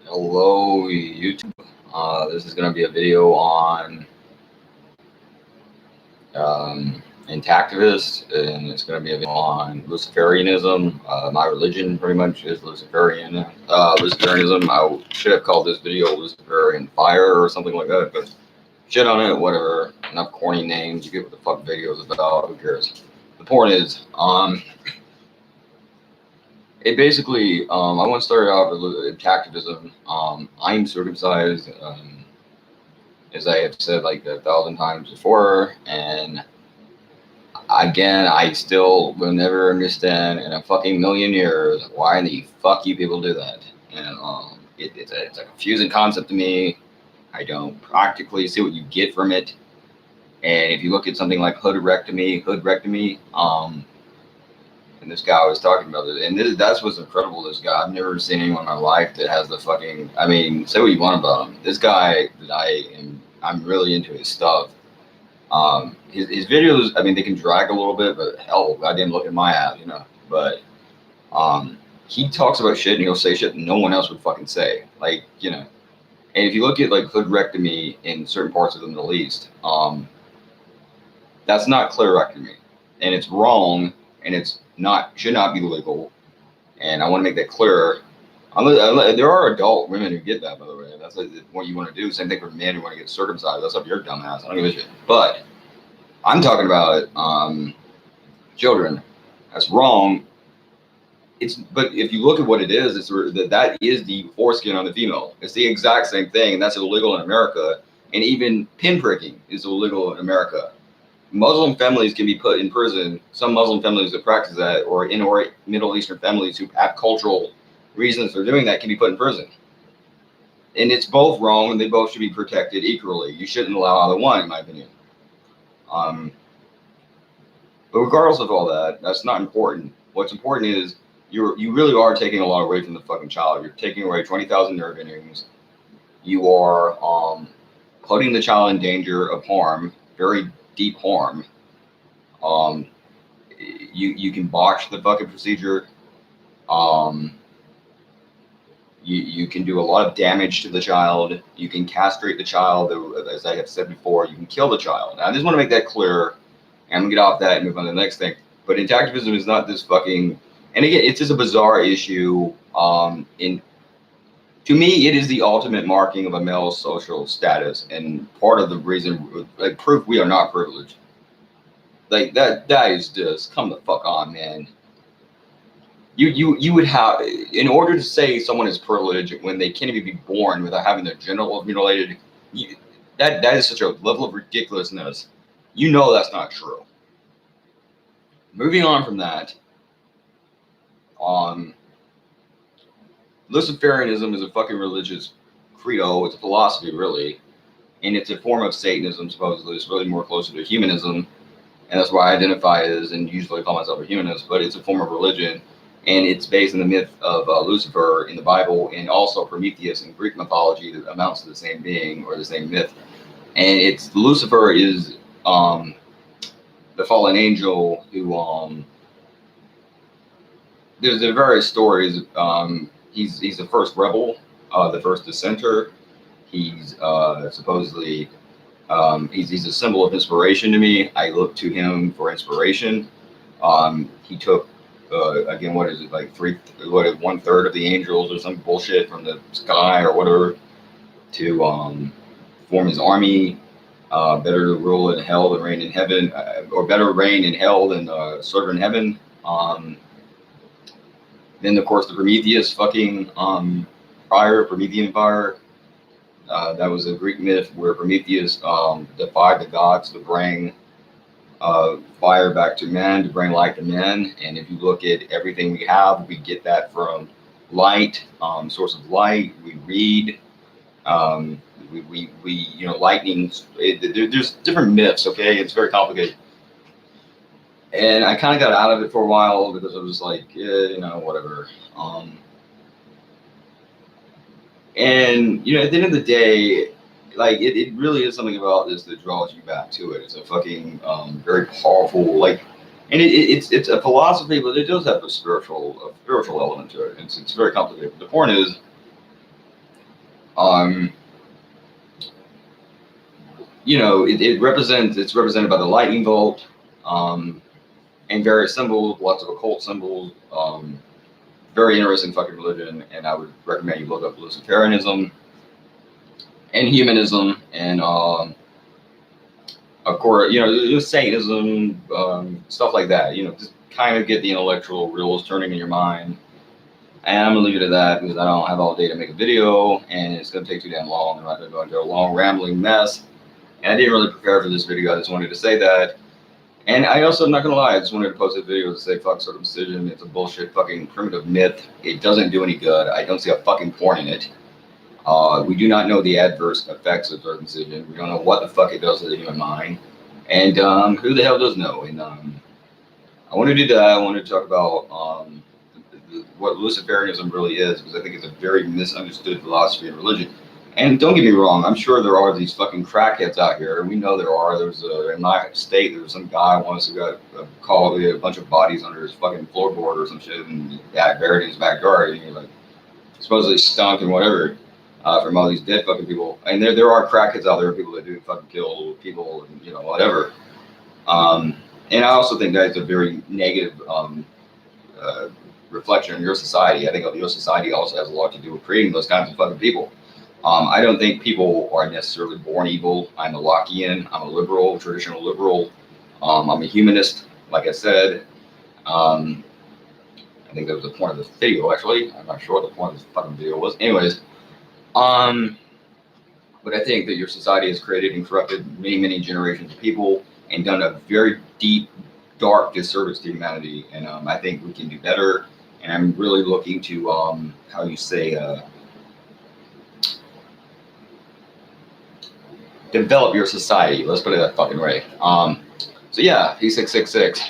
Hello, YouTube. This is going to be a video on intactivist, and it's going to be a video on luciferianism. My religion pretty much is luciferianism. I should have called this video Luciferian Fire or something like that, but shit on it, whatever. Enough corny names. You get what the fuck video is about. Who cares? The point is, it basically, I want to start out with intactivism. I'm circumcised, as I have said like 1,000 times before, and again, I still will never understand in a fucking million years why in the fuck you people do that. And it's a confusing concept to me. I don't practically see what you get from it. And if you look at something like hoodrectomy, and this guy was talking about it, and that's what's incredible. This guy, I've never seen anyone in my life that has the fucking. I mean, say what you want about him. This guy that I'm really into his stuff. His videos, I mean, they can drag a little bit, but hell, goddamn, look at my ass, you know. But he talks about shit, and he'll say shit no one else would fucking say, like, you know. And if you look at like hoodrectomy in certain parts of the Middle East, that's not clitorectomy, and it's wrong, and it's should not be legal. And I want to make that clear. There are adult women who get that, by the way. That's like what you want to do. Same thing for men who want to get circumcised. That's up your dumb ass. I don't give a shit. But I'm talking about children. That's wrong. But if you look at what it is, that is the foreskin on the female. It's the exact same thing, and that's illegal in America. And even pinpricking is illegal in America. Muslim families can be put in prison. Some Muslim families that practice that, or Middle Eastern families who have cultural reasons for doing that, can be put in prison. And it's both wrong, and they both should be protected equally. You shouldn't allow either one, in my opinion. But regardless of all that, that's not important. What's important is you really are taking a lot away from the fucking child. You're taking away 20,000 nerve endings. You are putting the child in danger of harm, very deep harm. You can botch the fucking procedure. You can do a lot of damage to the child. You can castrate the child, as I have said before. You can kill the child. Now, I just want to make that clear. And I'm gonna get off that and move on to the next thing. But intactivism is not this fucking. And again, it's just a bizarre issue. To me, it is the ultimate marking of a male's social status, and part of the reason, like, proof we are not privileged. Like that is just come the fuck on, man. You would have, in order to say someone is privileged when they can't even be born without having their genitals mutilated, that is such a level of ridiculousness. You know that's not true. Moving on from that, Luciferianism is a fucking religious credo. It's a philosophy, really, and it's a form of Satanism. Supposedly, it's really more closer to humanism, and that's why I identify as and usually call myself a humanist. But it's a form of religion, and it's based in the myth of Lucifer in the Bible, and also Prometheus in Greek mythology that amounts to the same being or the same myth. And it's Lucifer is the fallen angel who there's various stories. He's the first rebel, the first dissenter. He's supposedly he's a symbol of inspiration to me. I look to him for inspiration. He took again, what is it, like 1/3 of the angels or some bullshit from the sky or whatever to form his army. Better to rule in hell than reign in heaven, or better reign in hell than serve in heaven. Then, of course, the Prometheus fucking Promethean fire. That was a Greek myth where Prometheus defied the gods to bring fire back to men, to bring light to men. And if you look at everything we have, we get that from light, source of light. We read. We you know, lightning. There's different myths. Okay, it's very complicated. And I kind of got out of it for a while because I was like, yeah, you know, whatever. And, you know, at the end of the day, like, it really is something about this that draws you back to it. It's a fucking very powerful, like, and it's a philosophy, but it does have a spiritual element to it. It's very complicated. But the point is, Um, it's represented by the lightning bolt, and various symbols, lots of occult symbols. Very interesting fucking religion, and I would recommend you look up luciferianism and humanism, and of course, Satanism, stuff like that. Just kind of get the intellectual wheels turning in your mind. And I'm gonna leave it at that because I don't have all day to make a video, and it's gonna take too damn long. I'm not gonna go into a long rambling mess. And I didn't really prepare for this video. I just wanted to say that. And I also, I'm not gonna lie, I just wanted to post a video to say fuck circumcision. It's a bullshit fucking primitive myth. It doesn't do any good. I don't see a fucking point in it. We do not know the adverse effects of circumcision. We don't know what the fuck it does to the human mind. And who the hell does know? And I want to do that. I want to talk about what Luciferianism really is, because I think it's a very misunderstood philosophy and religion. And don't get me wrong, I'm sure there are these fucking crackheads out here, and we know there are. There's in my state, there was some guy once who got called a bunch of bodies under his fucking floorboard or some shit, and buried in his backyard, and he like supposedly stunk and whatever from all these dead fucking people. And there are crackheads out there, people that do fucking kill people and whatever. And I also think that's a very negative reflection on your society. I think your society also has a lot to do with creating those kinds of fucking people. I don't think people are necessarily born evil. I'm a Lockean. I'm a liberal, traditional liberal. I'm a humanist, like I said. I think that was the point of this video, actually. I'm not sure what the point of this fucking video was. Anyways, but I think that your society has created and corrupted many, many generations of people and done a very deep, dark disservice to humanity. And I think we can do better. And I'm really looking to, how you say, develop your society. Let's put it that fucking way. So yeah, P666.